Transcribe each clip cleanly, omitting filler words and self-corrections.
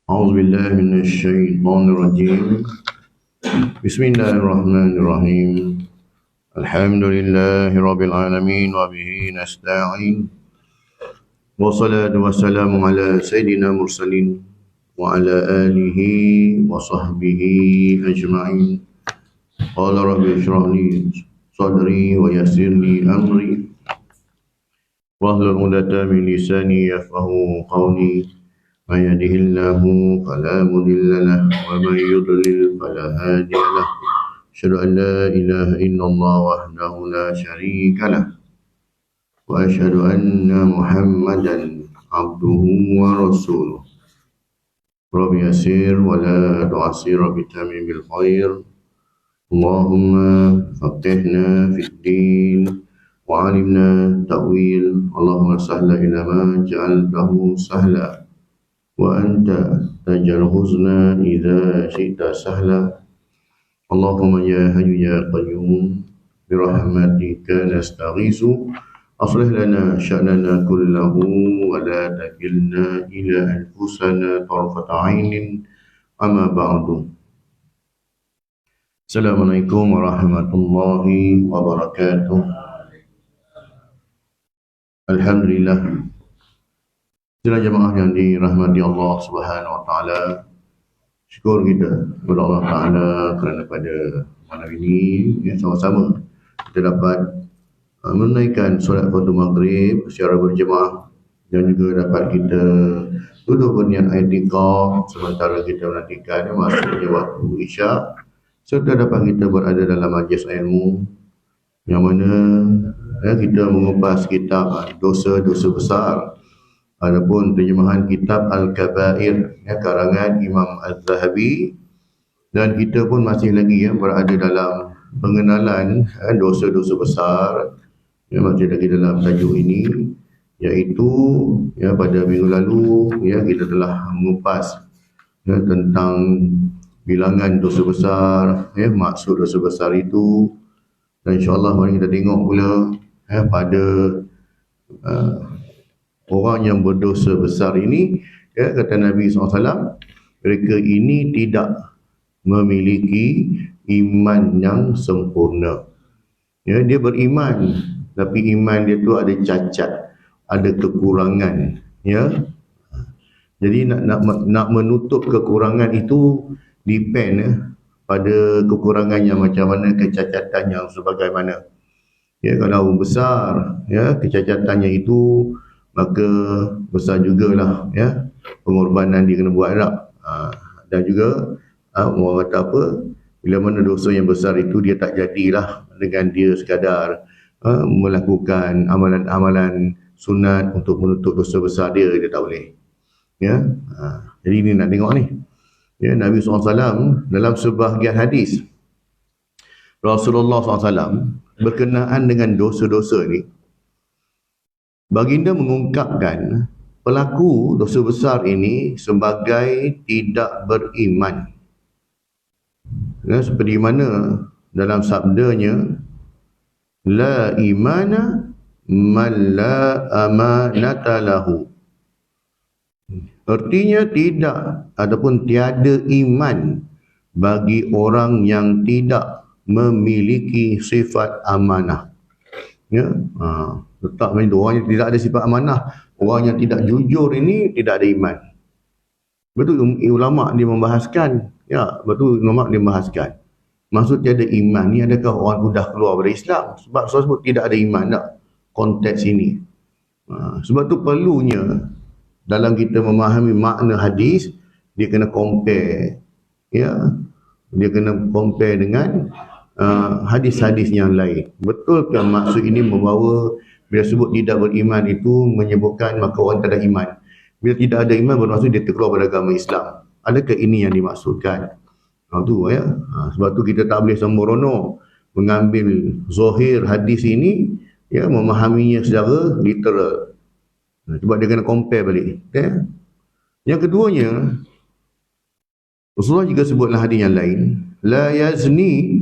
أعوذ بالله من الشيطان الرجيم. بسم الله الرحمن الرحيم. الحمد لله رب العالمين وبه نستعين والصلاة والسلام على سيدنا المرسلين وعلى آله وصحبه أجمعين. قال رب اشرح لي صدري ويسر لي أمري واحلل عقدة من لساني يفقهوا قولي. من يهده الله فلا مضل له ومن يضلل فلا هادي له. أشهد أن لا إله إلا الله وحده لا شريك له وأشهد أن محمدا عبده ورسوله. رب يسر ولا تعسر بتميم بالخير. اللهم فقهنا في الدين وعلمنا تأويل. اللهم سهل إلى ما جعلته سهلا وأنت تجعل الحزن إذا شئت سهلا. اللهم يا حي يا قيوم برحمتك نستغيث أصلح لنا شأننا كله ولا تكلنا إلى أنفسنا طرفة عين. أما بعد. Assalamualaikum warahmatullahi wabarakatuh. Alhamdulillah, Saudara jemaah yang dirahmati Allah Subhanahu Wa Taala, syukur kita kepada Allah Taala kerana pada malam ini sama-sama kita dapat menunaikan solat fardu maghrib secara berjemaah dan juga dapat kita duduk berniat i'tikaf sementara kita menantikan masuknya waktu isyak, serta dapat kita berada dalam majlis ilmu yang mana kita mengupas kitab dosa-dosa besar. Adapun terjemahan kitab Al-Kabair karangan Imam Az-Zahabi, dan kita pun masih lagi berada dalam pengenalan dosa-dosa besar masih lagi dalam tajuk ini, iaitu pada minggu lalu kita telah mengupas tentang bilangan dosa besar, maksud dosa besar itu, dan insyaAllah mari kita tengok pula pada orang yang berdosa besar ini, kata Nabi SAW, mereka ini tidak memiliki iman yang sempurna. Dia beriman, tapi iman dia tu ada cacat, ada kekurangan. Jadi nak menutup kekurangan itu depend pada kekurangannya macam mana, kecacatan yang sebagaimana. Kalau besar kecacatannya itu, maka besar jugalah pengorbanan dia kena buat tak. Dan juga orang kata apa, bila mana dosa yang besar itu dia tak jadilah dengan dia sekadar melakukan amalan-amalan sunat untuk menutup dosa besar dia tak boleh. Jadi ini nak tengok ni. Nabi SAW dalam sebahagian hadis, Rasulullah SAW berkenaan dengan dosa-dosa ni, baginda mengungkapkan pelaku dosa besar ini sebagai tidak beriman. Seperti mana dalam sabdanya, la imana man la amanata lahu. Artinya tidak ataupun tiada iman bagi orang yang tidak memiliki sifat amanah. Letak macam tu, orang yang tidak ada sifat amanah, orang yang tidak jujur ini tidak ada iman. Betul ulama dia membahaskan, betul ulama dia membahaskan. Maksud tiada iman ni, adakah orang sudah keluar dari Islam? Sebab saya sebut tidak ada iman tak konteks ini. Sebab tu perlunya dalam kita memahami makna hadis, dia kena compare, dia kena compare dengan hadis-hadis yang lain. Betulkah maksud ini membawa, bila sebut tidak beriman itu menyebutkan maka orang tak ada iman? Bila tidak ada iman bermaksud dia terkeluar dari agama Islam. Adakah ini yang dimaksudkan? Sebab tu kita tak boleh sembrono mengambil zahir hadis ini, memahaminya secara literal. Sebab dia kena compare balik. Yang keduanya, Rasulullah juga sebutlah hadis yang lain, la yazni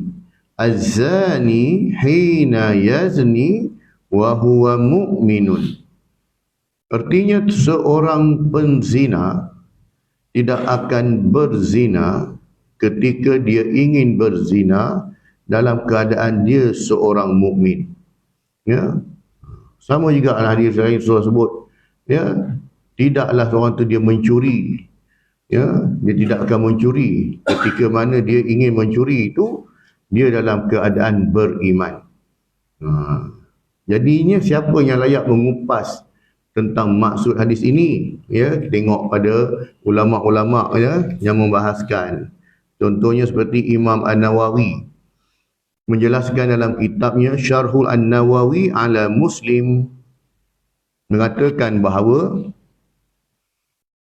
az-zani hina yazni wa huwa mu'minun. Artinya seorang penzina tidak akan berzina ketika dia ingin berzina dalam keadaan dia seorang mukmin. Ya. Sama juga hadis lain Rasulullah sebut, ya, tidaklah seorang tu dia mencuri. Ya, dia tidak akan mencuri ketika mana dia ingin mencuri itu dia dalam keadaan beriman. Jadinya siapa yang layak mengupas tentang maksud hadis ini? Ya, tengok pada ulama-ulama ya yang membahaskan. Contohnya seperti Imam An-Nawawi menjelaskan dalam kitabnya Syarhul An-Nawawi ala Muslim, mengatakan bahawa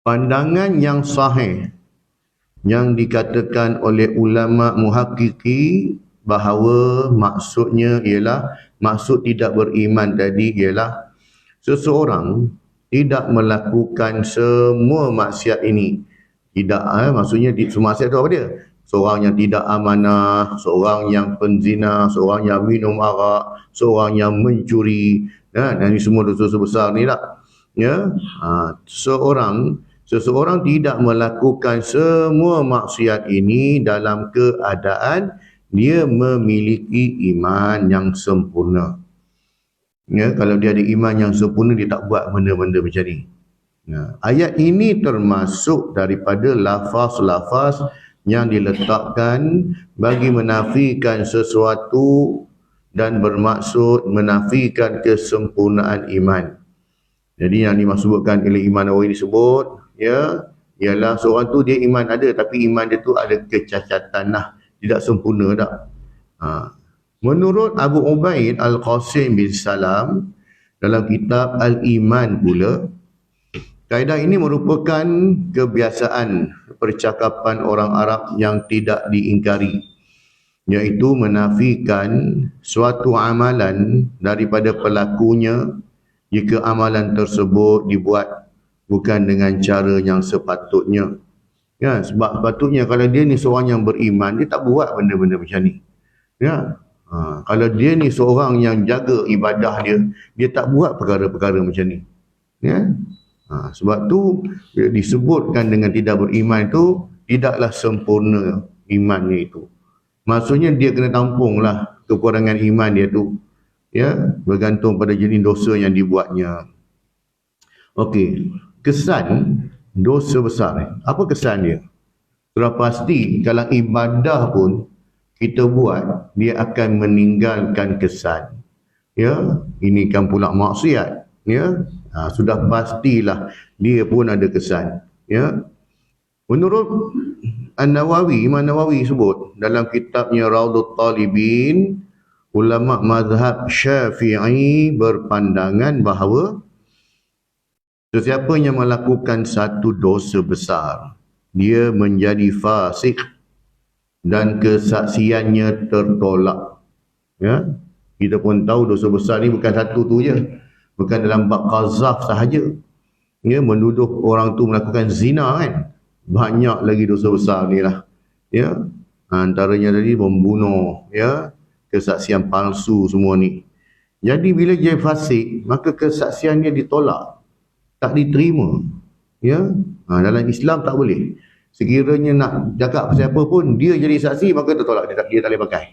pandangan yang sahih yang dikatakan oleh ulama muhaqqiqi bahawa maksudnya ialah, maksud tidak beriman tadi ialah seseorang tidak melakukan semua maksiat ini. Tidak, maksudnya semua maksiat itu apa dia? Seorang yang tidak amanah, seorang yang penzina, seorang yang minum arak, seorang yang mencuri, dan ini semua dosa besar ni lah. Ya, seseorang tidak melakukan semua maksiat ini dalam keadaan dia memiliki iman yang sempurna. Ya, kalau dia ada iman yang sempurna, dia tak buat benda-benda macam ni. Ya, ayat ini termasuk daripada lafaz-lafaz yang diletakkan bagi menafikan sesuatu dan bermaksud menafikan kesempurnaan iman. Jadi yang dimaksudkan oleh Imam Nawawi disebut, ya, ialah seorang tu dia iman ada, tapi iman dia tu ada kecacatan lah, tidak sempurna dah. Menurut Abu Ubaid Al-Qasim bin Salam dalam kitab Al-Iman pula, kaedah ini merupakan kebiasaan percakapan orang Arab yang tidak diingkari, iaitu menafikan suatu amalan daripada pelakunya jika amalan tersebut dibuat bukan dengan cara yang sepatutnya. Ya, sebab sepatutnya kalau dia ni seorang yang beriman, dia tak buat benda-benda macam ni. Ya. Kalau dia ni seorang yang jaga ibadah dia, dia tak buat perkara-perkara macam ni. Ya. Sebab tu disebutkan dengan tidak beriman itu tidaklah sempurna imannya itu. Maksudnya dia kena tampunglah kekurangan iman dia tu. Ya, bergantung pada jenis dosa yang dibuatnya. Okey, kesan dosa besar. Apa kesan dia? Sudah pasti kalau ibadah pun kita buat, dia akan meninggalkan kesan. Ya, ini kan pula maksiat. Ya, sudah pastilah dia pun ada kesan. Ya, menurut An-Nawawi, Imam Nawawi sebut dalam kitabnya Raudhut Talibin, ulama mazhab Syafi'i berpandangan bahawa sesiapa yang melakukan satu dosa besar, dia menjadi fasik dan kesaksiannya tertolak. Ya, kita pun tahu dosa besar ni bukan satu tu je, bukan dalam bab qazaf sahaja. Ya, menuduh orang tu melakukan zina kan, banyak lagi dosa besar ni lah. Ya, antaranya tadi membunuh, ya, kesaksian palsu semua ni. Jadi bila dia fasik, maka kesaksian dia ditolak, tak diterima. Ya, dalam Islam tak boleh. Sekiranya nak cakap siapa pun, dia jadi saksi, maka tertolak. Dia tak boleh pakai.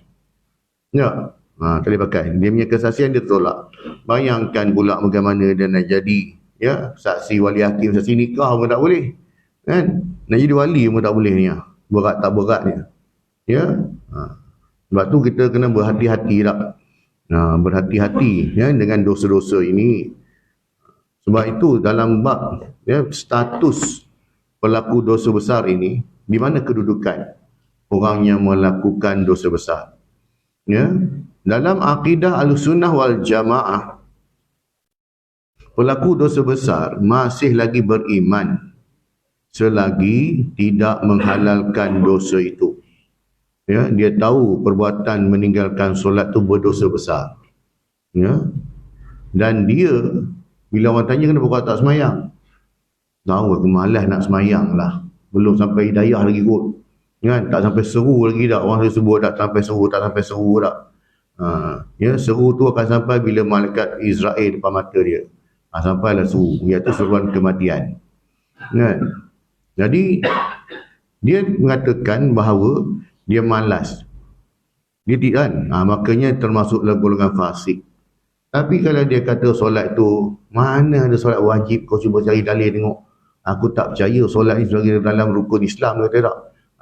Ya, tak boleh pakai. Dia punya kesaksian dia tertolak. Bayangkan pula bagaimana dia nak jadi, ya, saksi wali hakim, saksi nikah pun tak boleh. Kan? Nak jadi wali pun tak boleh ni. Berat tak beratnya. Ya. Sebab tu kita kena berhati-hati tak. Berhati-hati, ya, dengan dosa-dosa ini. Sebab itu dalam bab, ya, status pelaku dosa besar ini, di mana kedudukan orang yang melakukan dosa besar. Ya, dalam akidah Ahlussunnah wal Jamaah, pelaku dosa besar masih lagi beriman selagi tidak menghalalkan dosa itu. Ya, dia tahu perbuatan meninggalkan solat itu berdosa besar. Ya, dan dia bila orang tanya kenapa kau tak semayang, tahu aku malas nak semayang lah, belum sampai hidayah lagi kot, kan? Tak sampai seru lagi dah. Orang sebut tak sampai seru dah. Ya, seru tu akan sampai bila malaikat Israel depan mata dia. Sampailah seru, iaitu seruan kematian, kan? Jadi dia mengatakan bahawa dia malas. Dia tidak kan? Makanya termasuk golongan fasik. Tapi kalau dia kata solat tu, mana ada solat wajib, kau cuba cari dalil tengok. Aku tak percaya solat ni sebagai dalam rukun Islam, kata tak.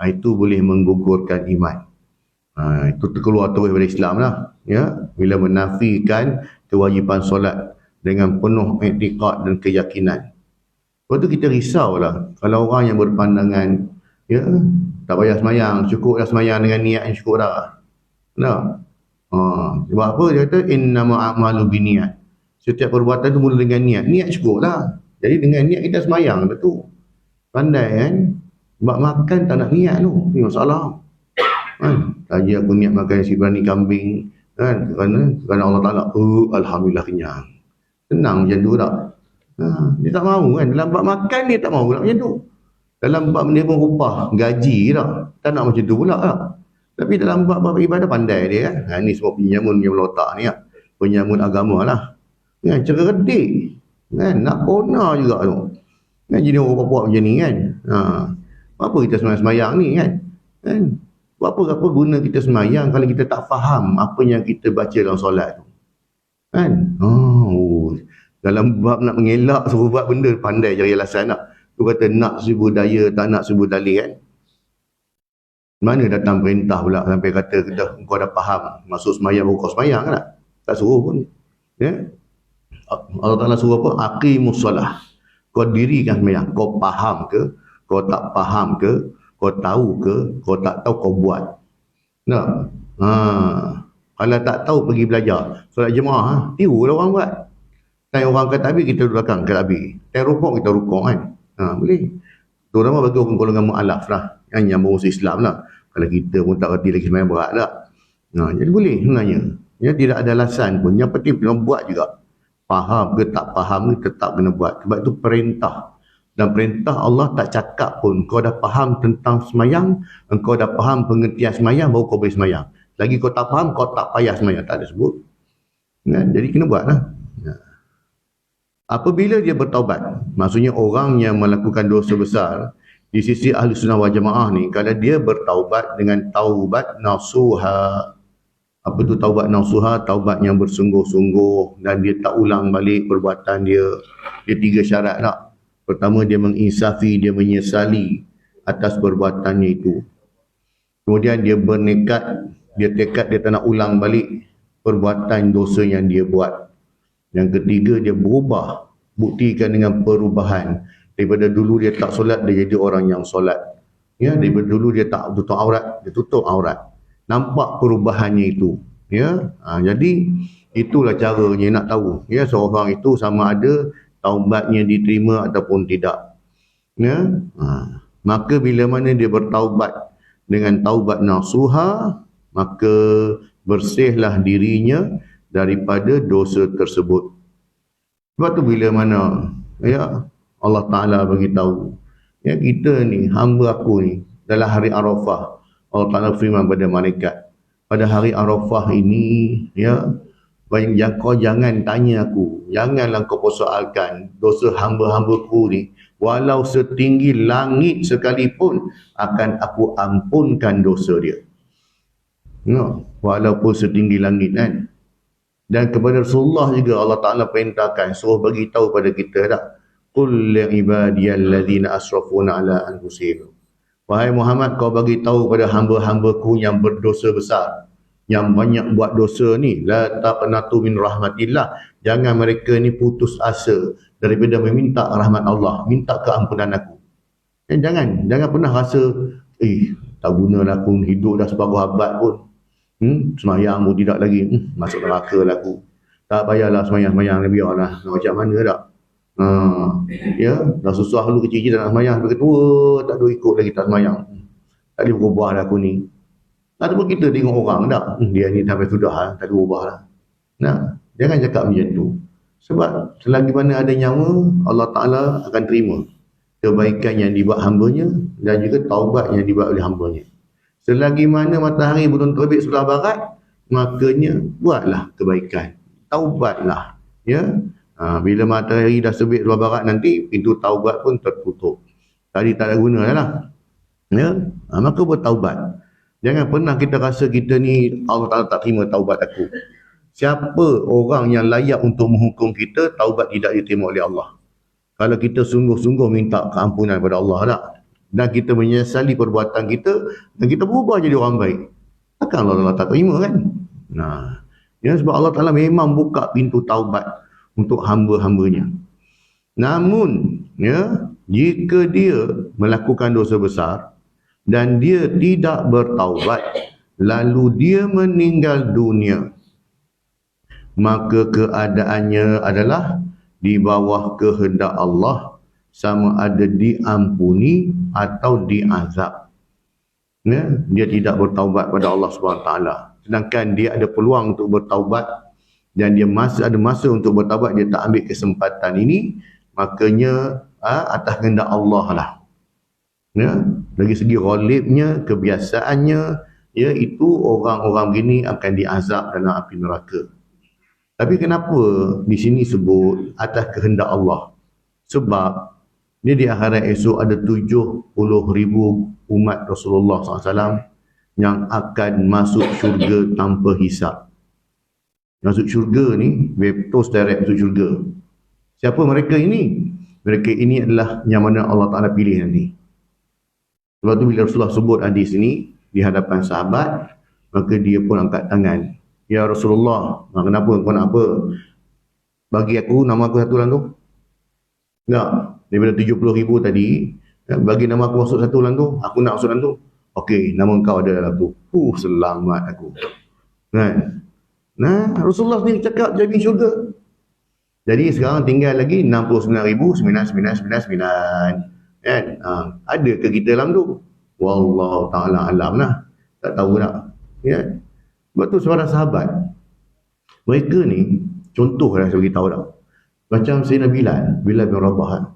Itu boleh menggugurkan iman. Itu terkeluar terus daripada Islam lah. Ya? Bila menafikan kewajipan solat dengan penuh i'tiqad dan keyakinan. Lepas tu kita risaulah kalau orang yang berpandangan, ya, tak payah semayang, cukup dah semayang dengan niat yang cukup dah. Nah. Sebab apa dia kata innamal a'malu binniyat. Setiap perbuatan tu mula dengan niat. Niat cukup lah. Jadi dengan niat kita semayang dah tu. Pandai kan? Sebab makan tak nak niat tu. Ini masalah. Kan? Tadi aku niat makan nasi berani kambing. Kan? Kerana Allah Ta'ala. Alhamdulillah kenyang. Tenang macam tu tak? Dia tak mahu kan? Dalam bab makan dia tak mahu macam tu. Dalam bab dia pun upah gaji tak? Tak nak macam tu pula tak? Tapi dalam bab ibadah pandai dia kan. Ni semua penyamun yang otak ni kan. Penyamun agama lah. Kan? Cerdik. Kan? Nak kona juga tu. Kan? Jadi orang buat macam ni kan. Apa kita semayang ni kan? Kan? Apa guna kita semayang kalau kita tak faham apa yang kita baca dalam solat tu. Kan? Dalam bab nak mengelak suruh buat benda, pandai cari alasan nak. Tu kata nak sebut daya, tak nak sebut dalil kan. Mana datang perintah pula sampai kata kau dah faham maksud semayang baru kau semayang kan? Tak suruh pun. Ya? Allah Ta'ala suruh apa? Aqimus solah. Kau dirikan semayang. Kau faham ke? Kau tak faham ke? Kau tahu ke? Kau tak tahu kau buat. Nah. Kalau tak tahu pergi belajar. Solat jemaah, tiru lah orang buat. Time orang kata habis, kita duduk belakang kata habis. Time rukuk, kita rukuk kan. Boleh. Terutama bagi orang golongan mu'alaf lah. Yang nyambung usia Islam lah. Kalau kita pun tak reti lagi semayang berat tak. Jadi boleh sebenarnya. Ya, tidak ada alasan pun. Yang penting kena buat juga. Faham ke tak faham ke tetap kena buat. Sebab itu perintah. Dan perintah Allah tak cakap pun. Kau dah faham tentang semayang. Engkau dah faham pengertian semayang. Baru kau boleh semayang. Lagi kau tak faham, kau tak payah semayang. Tak ada sebut. Jadi kena buat lah. Apabila dia bertaubat, maksudnya orang yang melakukan dosa besar, di sisi ahli sunnah wal jamaah ni, kalau dia bertaubat dengan taubat nasuha. Apa tu taubat nasuha? Taubat yang bersungguh-sungguh dan dia tak ulang balik perbuatan dia. Dia 3 syarat tak? Pertama, dia menginsafi, dia menyesali atas perbuatannya itu. Kemudian dia bernekat, dia tekad dia tak nak ulang balik perbuatan dosa yang dia buat. Yang ketiga, dia berubah, buktikan dengan perubahan. Daripada dulu dia tak solat, dia jadi orang yang solat. Ya, daripada dulu dia tak tutup aurat, dia tutup aurat. Nampak perubahannya itu. Ya, jadi itulah caranya nak tahu. Ya, seorang itu sama ada taubatnya diterima ataupun tidak. Ya, maka bila mana dia bertaubat dengan taubat nasuha, maka bersihlah dirinya daripada dosa tersebut. Sebab tu bila mana ya Allah Ta'ala bagi tahu, ya kita ni, hamba aku ni, dalam hari Arafah, Allah Ta'ala firman pada malaikat, pada hari Arafah ini, ya, kau jangan tanya aku, janganlah kau persoalkan dosa hamba-hambaku ni, walau setinggi langit sekalipun, akan aku ampunkan dosa dia. Walaupun setinggi langit kan. Dan kepada Rasulullah juga Allah Ta'ala perintahkan, suruh bagi tahu pada kita tak, qul li'ibadiyalladzina asrafuna ala anfusihim. Wahai Muhammad, kau bagi tahu pada hamba-hambaku yang berdosa besar, yang banyak buat dosa ni, la taqnatu min rahmatillah, jangan mereka ni putus asa daripada meminta rahmat Allah, minta keampunan aku. Dan jangan pernah rasa tak gunalah aku hidup dah separuh abad pun. Semayang pun tidak lagi, masuk neraka lah aku. Tak payahlah semayang-semayang, biarlah. Macam mana tak? Ya, dah susah dulu kecil-kecil tak nak semayang, sampai ketua tak ada ikut lagi tak semayang. Tak boleh berubah lah aku ni. Ataupun kita tengok orang tak, dia ni sampai sudah lah, tak boleh berubah lah. Jangan cakap macam tu. Sebab selagi mana ada nyawa, Allah Ta'ala akan terima kebaikan yang dibuat hambanya dan juga taubat yang dibuat oleh hambanya. Selagi mana matahari belum terbit sebelah barat, makanya buatlah kebaikan. Taubatlah. Ya. Bila matahari dah terbit sebelah barat nanti, pintu taubat pun tertutup. tadi tak ada guna lah. Ya, maka bertaubat. Jangan pernah kita rasa kita ni Allah Ta'ala tak terima taubat aku. Siapa orang yang layak untuk menghukum kita, taubat tidak diterima oleh Allah. Kalau kita sungguh-sungguh minta keampunan kepada Allah tak? Dan kita menyesali perbuatan kita, dan kita berubah jadi orang baik, takkan Allah Ta'ala tak terima kan? Nah, ya, sebab Allah Ta'ala memang buka pintu taubat untuk hamba-hambanya. Namun, ya, jika dia melakukan dosa besar dan dia tidak bertaubat, lalu dia meninggal dunia, maka keadaannya adalah di bawah kehendak Allah, sama ada diampuni atau diazab. Ya, dia tidak bertaubat pada Allah SWT. Sedangkan dia ada peluang untuk bertaubat dan dia masih ada masa untuk bertaubat, dia tak ambil kesempatan ini, makanya atas kehendak Allah lah. Ya, dari segi ghalibnya, kebiasaannya, ya, itu orang-orang begini akan diazab dalam api neraka. Tapi kenapa di sini sebut atas kehendak Allah? Sebab dia di akhirat esok ada 70,000 umat Rasulullah SAW yang akan masuk syurga tanpa hisab. Masuk syurga ni, betul direct masuk syurga. Siapa mereka ini? Mereka ini adalah yang mana Allah Ta'ala pilih nanti. Sebab tu bila Rasulullah sebut hadis ini di hadapan sahabat, maka dia pun angkat tangan. Ya Rasulullah, kenapa? Kau nak apa? Bagi aku, nama aku satu dalam tu. Tak, daripada 70,000 tadi, bagi nama aku masuk satu dalam tu, aku nak masuk dalam tu. Okey, nama kau ada dalam tu. Selamat aku. Kan? Nah, Rasulullah sendiri cakap jamin syurga. Jadi sekarang tinggal lagi 69,999. Kan? Ada ke kita dalam tu? Wallahu ta'ala alam lah. Tak tahu nak. Ya. Sebab tu seorang sahabat, mereka ni, contoh yang saya beritahu dah. Macam Sayyidina Bilal bin Rabah.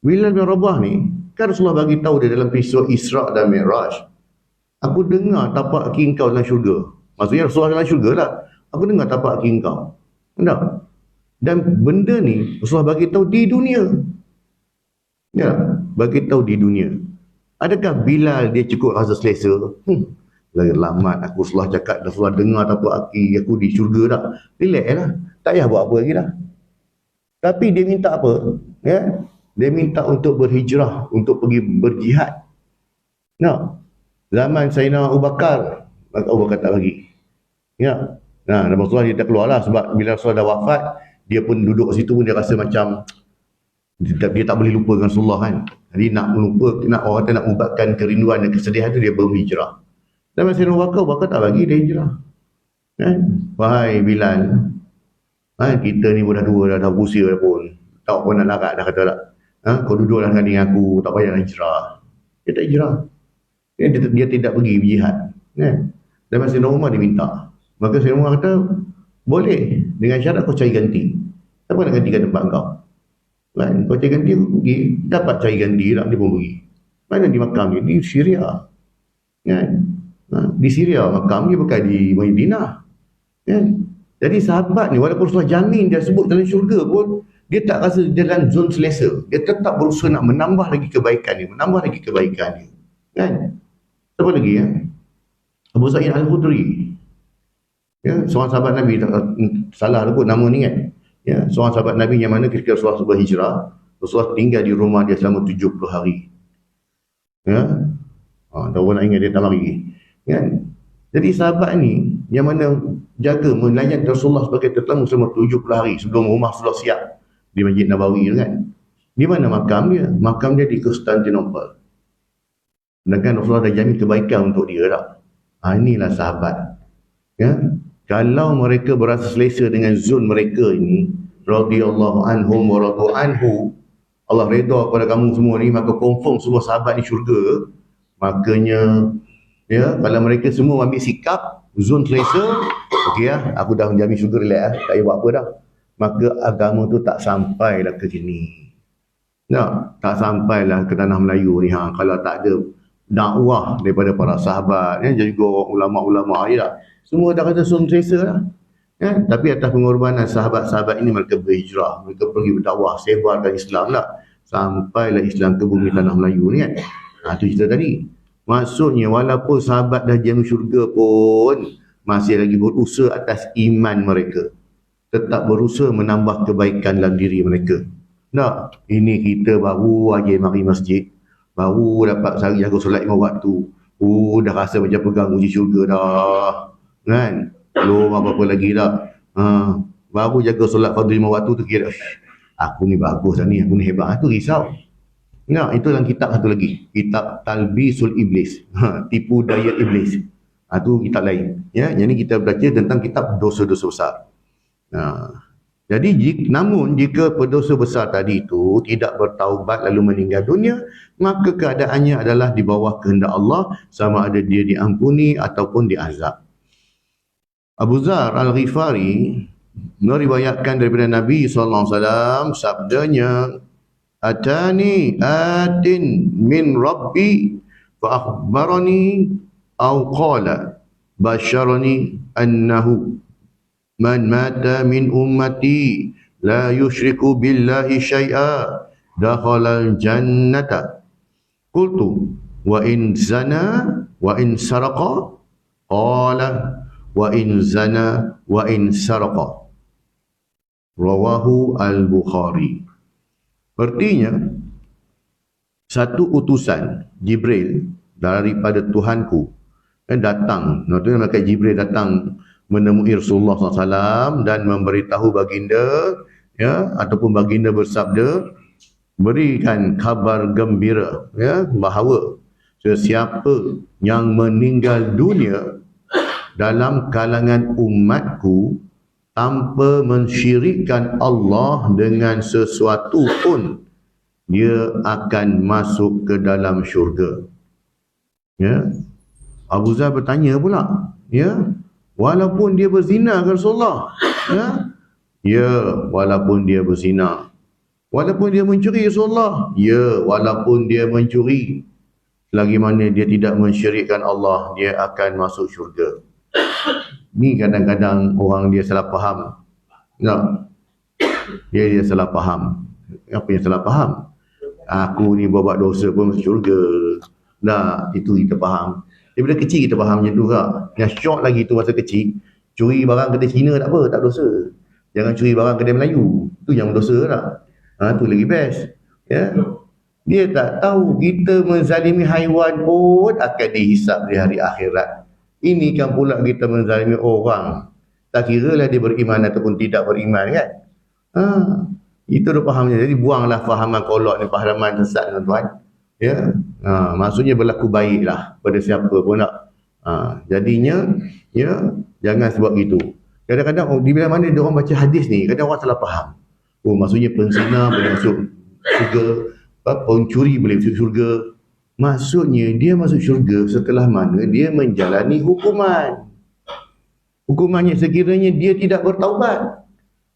Bilal bin Rabah ni, kan Rasulullah bagi tahu dia dalam peristiwa Isra' dan Mi'raj. Aku dengar tapak kaki engkau dalam syurga. Maksudnya Rasulullah dalam syurga lah. Aku dengar tapak kaki engkau. Tak? Dan benda ni Rasulullah bagi tahu di dunia. Ya, bagi tahu di dunia. Adakah Bilal dia cukup rasa selesa? Lamat aku Rasulullah cakap, Rasulullah dengar tapak kaki aku di syurga dah. Relax lah. Tak payah buat apa lagi dah. Tapi dia minta apa? Ya? Dia minta untuk berhijrah, untuk pergi berjihad. Nah, zaman Sayyidina Abu Bakar, maka Abu Bakar tak bagi. Ya. Nah, Rasulullah dia tak keluar lah, sebab bila Rasulullah dah wafat, dia pun duduk kat situ pun dia rasa macam dia tak boleh lupa dengan Rasulullah kan. Jadi nak orang kata nak ubatkan kerinduan dan kesedihan tu, dia berhijrah. Dan Sayyidina Abu Bakar tak bagi dia hijrah. Kan? Wahai Bilal, kita ni pun dah tua, dah usia dah pun. Tak pun nak larat dah kata tak. Kau duduklah dengan aku, tak payah nak hijrah. Dia tak hijrah. Dia tidak pergi berjihad. Kan? Dan Sayyidina Umar dia minta. Maka Sayyidina Umar kata, boleh, dengan syarat kau cari ganti. Siapa nak gantikan tempat kau? Kan? Kau cari ganti, aku pergi. Dapat cari ganti lah, dia pun pergi. Mana di makam dia? Di Syria. Kan? Di Syria makam dia, bukan di Madinah. Kan? Jadi sahabat ni, walaupun Rasulullah jamin dia sebut dalam syurga pun, dia tak rasa dalam zon selesa. Dia tetap berusaha nak menambah lagi kebaikan dia, menambah lagi kebaikan dia. Kan? Siapa lagi ya? Abu Sa'id Al-Khudri. Ya, seorang sahabat Nabi, salah sebut nama ni kan. Ya, seorang sahabat Nabi yang mana ketika Rasulullah berhijrah, Rasulullah tinggal di rumah dia selama 70 hari. Ya. Tak orang nak ingat dia tak lari. Kan? Jadi sahabat ni yang mana jaga melayan Rasulullah sebagai tetamu selama 70 hari sebelum rumah Rasulullah siap di Masjid Nabawi tu kan. Di mana makam dia? Makam dia di Konstantinopel. Sedangkan Rasulullah dah jamin kebaikan untuk dia tak? Inilah sahabat. Ya? Kalau mereka berasa selesa dengan zon mereka ini, radhiyallahu anhum wa radu anhu, Allah redha kepada kamu semua ni, maka confirm semua sahabat ni syurga. Makanya ya, kalau mereka semua ambil sikap zon selesa, okey lah, aku dah menjamin syurga, relax lah, tak payah buat apa dah. Maka agama tu tak sampailah ke sini. Tak sampailah ke tanah Melayu ni. Kalau tak ada dakwah daripada para sahabat, ya, juga ulama-ulama ni lah, semua dah kata zon selesa lah. Ya, tapi atas pengorbanan sahabat-sahabat ini, mereka berhijrah, mereka pergi berdakwah, sebarkan Islam lah. sampailah Islam ke bumi tanah Melayu ni kan. Itu cerita tadi. Maksudnya walaupun sahabat dah jamin syurga pun masih lagi berusaha atas iman mereka, tetap berusaha menambah kebaikan dalam diri mereka. Nak, ini kita baru aja mari masjid, baru dapat sehari jaga solat 5 waktu, dah rasa macam pegang uji syurga dah kan. Belum apa-apa lagi dah. Baru jaga solat fardu 5 waktu tu kira aku ni bagus dah ni, aku ni hebat. Tu risau. Nah, itu dalam kitab satu lagi, kitab Talbisul Iblis, tipu daya iblis. Tu kitab lain. Ya, yang ni kita baca tentang kitab dosa-dosa besar. Jadi namun jika pendosa besar tadi itu tidak bertaubat lalu meninggal dunia, maka keadaannya adalah di bawah kehendak Allah, sama ada dia diampuni ataupun diazab. Abu Dzar Al-Ghifari meriwayatkan daripada Nabi SAW, sabdanya, Atani atin min Rabbi fa akhbarani aw qala basyarani annahu man mata min ummati la yushriku billahi syai'a dakhala al-jannata. Qultu wa in zana wa in saraqa? Qala wa in zana wa in saraqa. Rawahu al-Bukhari. Artinya, satu utusan Jibril daripada Tuhanku datang. Maksudnya malaikat Jibril datang menemui Rasulullah SAW dan memberitahu baginda, ya, ataupun baginda bersabda, berikan kabar gembira, ya, bahawa sesiapa yang meninggal dunia dalam kalangan umatku tanpa mensyirikkan Allah dengan sesuatu pun, dia akan masuk ke dalam syurga. Ya. Abu Dzar bertanya pula, ya, walaupun dia berzina ke Rasulullah? Ya, walaupun dia berzina. Walaupun dia mencuri Rasulullah? Ya, walaupun dia mencuri. Selagi mana dia tidak mensyirikkan Allah, dia akan masuk syurga. Ni kadang-kadang orang dia salah faham. Tak? Dia salah faham. Apa yang salah faham? Aku ni buat dosa pun masuk syurga. Nah, itu kita faham. Daripada kecil kita faham macam tu kak. Yang syok lagi tu masa kecil, curi barang kedai Cina tak apa, tak dosa. Jangan curi barang kedai Melayu. Tu yang dosa tak? Tu lagi best. Ya. Dia tak tahu kita menzalimi haiwan pun akan dihisap di hari akhirat. Ini kan pula kita menzalimi orang. Tak kira lah dia beriman ataupun tidak beriman kan. Itu dah fahamnya. Jadi buanglah fahaman kolot ni, fahaman sesat tuan-tuan. Ya. Maksudnya berlaku baiklah pada siapa pun nak. Jadinya, ya, jangan sebab gitu. Kadang-kadang di bila mana dia orang baca hadis ni, kadang orang salah faham. Oh, maksudnya penzina boleh masuk syurga, pencuri boleh masuk syurga. Maksudnya dia masuk syurga setelah mana dia menjalani hukuman. Hukumannya sekiranya dia tidak bertaubat.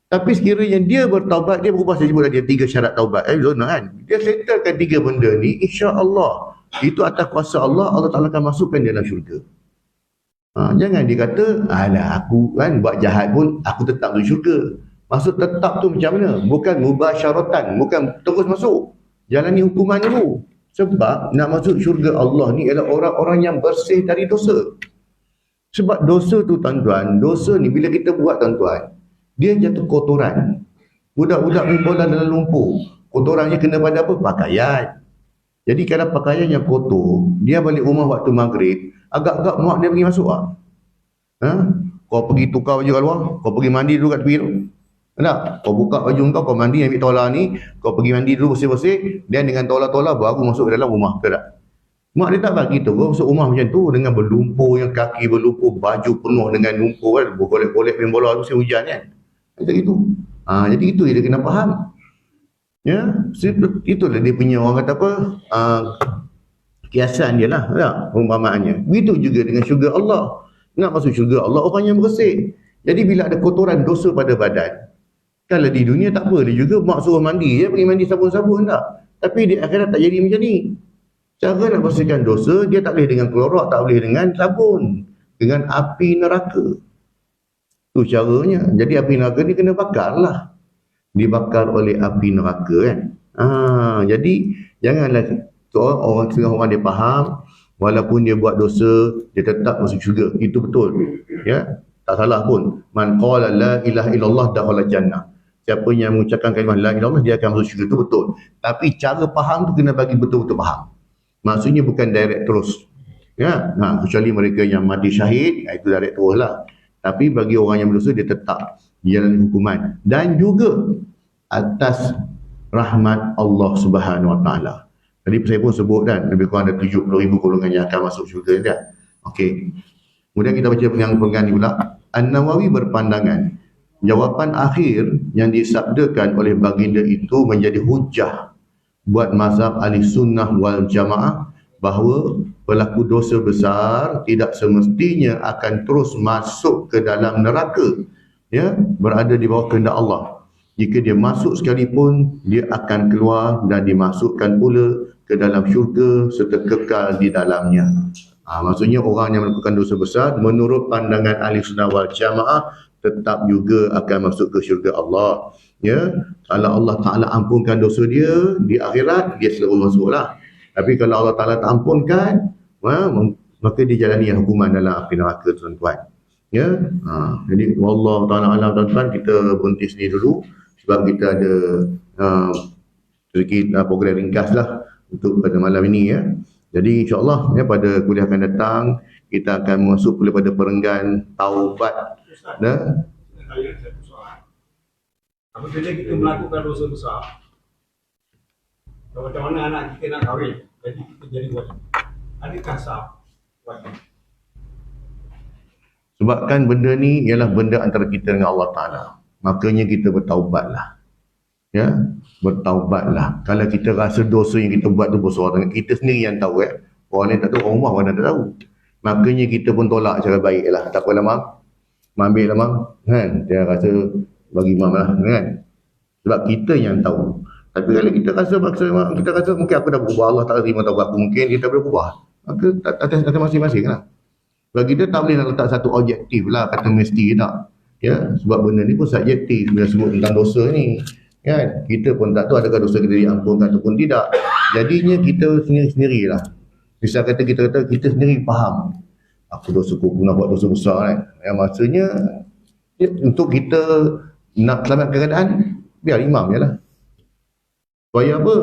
Tapi sekiranya dia bertaubat, dia berubah, saya sebut dia 3 syarat taubat. Kan? Dia settlekan 3 benda ni, insya-Allah itu atas kuasa Allah, Allah Taala akan masukkan dia dalam syurga. Jangan dia kata, alah aku kan buat jahat pun aku tetap masuk syurga. Maksud tetap tu macam mana? Bukan mubasyaratan, bukan terus masuk. Jalani hukuman dulu. Sebab nak masuk syurga Allah ni adalah orang-orang yang bersih dari dosa. Sebab dosa tu tuan-tuan, dosa ni bila kita buat tuan-tuan, dia jatuh kotoran. Budak-budak main bola dalam lumpur, kotorannya kena pada apa? Pakaian. Jadi kalau pakaiannya kotor, dia balik rumah waktu maghrib, agak-agak muak dia pergi masuk Kau pergi tukar baju kat luar, kau pergi mandi dulu kat tepi tu. Tak? Kau buka baju kau mandi ambil tola ni, kau pergi mandi dulu bersih-bersih, dan dengan tola-tola baru masuk ke dalam rumah. Betul tak? Mak dia tak bagi tu, kau masuk rumah macam tu dengan berlumpur, yang kaki berlumpur, baju penuh dengan lumpur kan, bergolek-golek main bola musim hujan kan. Macam itu. Jadi itu dia kena faham. Ya, itulah dia punya orang kata apa? Kiasan dia lah, perumpamaannya. Begitu juga dengan syurga Allah. Nak masuk syurga Allah orang yang bersih. Jadi bila ada kotoran dosa pada badan, kalau di dunia tak apa, dia juga mak suruh mandi, dia pergi mandi sabun-sabun tak. Tapi di akhirat tak jadi macam ni. Cara nak bersihkan dosa, dia tak boleh dengan klorak, tak boleh dengan sabun, dengan api neraka. Tu caranya. Jadi api neraka ni kena bakar lah. Dibakar oleh api neraka kan. Jadi janganlah orang setengah orang dia faham, walaupun dia buat dosa, dia tetap masuk syurga. Itu betul. Ya, tak salah pun. Man qala la ilaha illallah dakhala jannah. Siapa yang mengucapkan kalimah la ilaha illallah, dia akan masuk syurga. Itu betul. Tapi cara faham tu kena bagi betul-betul faham. Maksudnya bukan direct terus. Ya, kecuali mereka yang mati syahid, itu direct terus lah. Tapi bagi orang yang berdosa, dia tetap jalan hukuman. Dan juga atas rahmat Allah Subhanahu Wa Taala. Tadi saya pun sebut kan, lebih kurang ada 70,000 golongan yang akan masuk syurga kan. Okey. Kemudian kita baca pengang ni pula. An-Nawawi berpandangan jawapan akhir yang disabdakan oleh baginda itu menjadi hujah buat mazhab ahli sunnah wal jamaah bahawa pelaku dosa besar tidak semestinya akan terus masuk ke dalam neraka, ya, berada di bawah kehendak Allah. Jika dia masuk sekalipun, dia akan keluar dan dimasukkan pula ke dalam syurga serta kekal di dalamnya. Maksudnya orang yang melakukan dosa besar menurut pandangan ahli sunnah wal jamaah tetap juga akan masuk ke syurga Allah. Ya, kalau Allah Ta'ala ampunkan dosa dia di akhirat, dia selalu masuklah. Tapi kalau Allah Ta'ala tak ampunkan, maka dia jalani hukuman dalam api neraka, tuan-tuan. Ya, jadi wallahu ta'ala alam, tuan-tuan, kita berhenti sini dulu sebab kita ada sedikit program ringkas lah untuk pada malam ini, ya. Jadi insyaAllah, ya, pada kuliah akan datang kita akan masuk pada perenggan taubat. Apabila kita melakukan dosa besar, macam mana anak kita nak kahwin, jadi kita jadi wajib. Adakah sah wajib? Sebabkan benda ni ialah benda antara kita dengan Allah Ta'ala. Makanya kita bertaubatlah. Ya, bertaubatlah. Kalau kita rasa dosa yang kita buat tu besar, kita sendiri yang tahu, ya. Orang lain tak tahu, orang rumah mana tak tahu. Makanya kita pun tolak cara baik lah. Tak apalah, Mam. Ambil lah, Mam. Kan? Dia rasa bagi Mam lah. Kan? Sebab kita yang tahu. Tapi kalau kita rasa mungkin aku dah berubah, Allah tak terima taubat aku, mungkin kita boleh berubah. Maka atas masing-masing lah. Bagi dia tak boleh nak letak satu objektif lah, kata mesti tak. Ya, sebab benda ni pun subjektif bila sebut tentang dosa ni. Kan? Kita pun tak tahu adakah dosa kita diampunkan ataupun tidak. Jadinya kita sendiri-sendiri lah. Misal kata kita sendiri faham. Aku pernah buat dosa besar kan. Yang maksudnya untuk kita nak selamatkan keadaan, biar imam je lah. Supaya apa?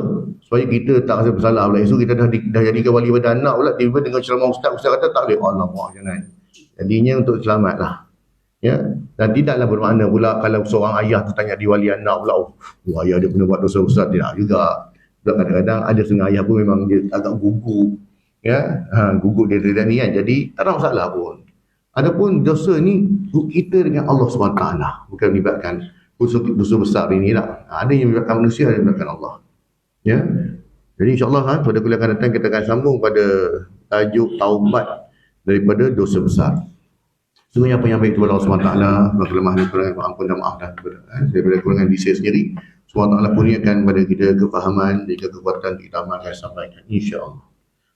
Supaya kita tak rasa bersalah pula. Esok kita dah jadikan wali pada anak pula, tiba-tiba dengan ceramah ustaz kata tak boleh. Allah, jangan. Jadinya untuk selamat lah. Ya? Dan tidaklah bermakna pula kalau seorang ayah tertanya di wali anak pula, ayah dia pernah buat dosa besar. Tidak juga. Sebab kadang-kadang ada setengah ayah pun memang dia agak gugup. Ya? Gugup dia tidak ni kan. Jadi tak ada masalah pun. Adapun dosa ni kita dengan Allah SWT, bukan melibatkan dosa besar ini lah. Ada yang melibatkan manusia, ada yang melibatkan Allah. Ya. Jadi insyaAllah pada kuliah akan datang kita akan sambung pada tajuk taubat daripada dosa besar. Semuanya apa yang baik itu pada Allah SWT, kelemahan dan kekurangan ampun dan maaf daripada kekurangan diri saya sendiri. Allah kurniakan kepada kita kefahaman dan kekuatan kita amalkan sampaikan insyaAllah.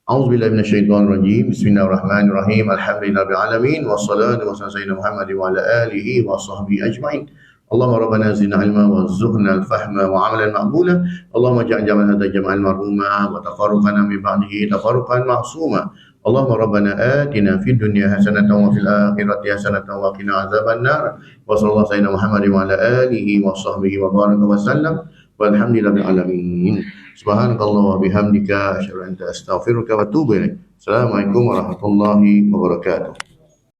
A'udzubillahi minasyaitonirrajim. Bismillahirrahmanirrahim. Alhamdulillahirabbil alamin wassalatu wassalamu ala Muhammad wa ala alihi wa sahbihi ajmain. Allahumma rabbana zidna ilma warzuqna al-fahma wa 'amalan maqbula. Allahumma ja'al jamal hadha jam'an marhuma wa tafarruqana min ba'dihi tafarruqan ma'suma. Allahumma rabbana atina fid dunya hasanatan wa fil akhirati hasanatan wa qina adzaban nar. Wa sallallahu sayyidina Muhammad wa ala alihi wa sahbihi wa baraka wa sallam. Walhamdulillahil alamin. Subhanakallah wa bihamdika asyhadu an la ilaha illa anta astaghfiruka wa atubu ilaik. Assalamualaikum warahmatullahi wabarakatuh.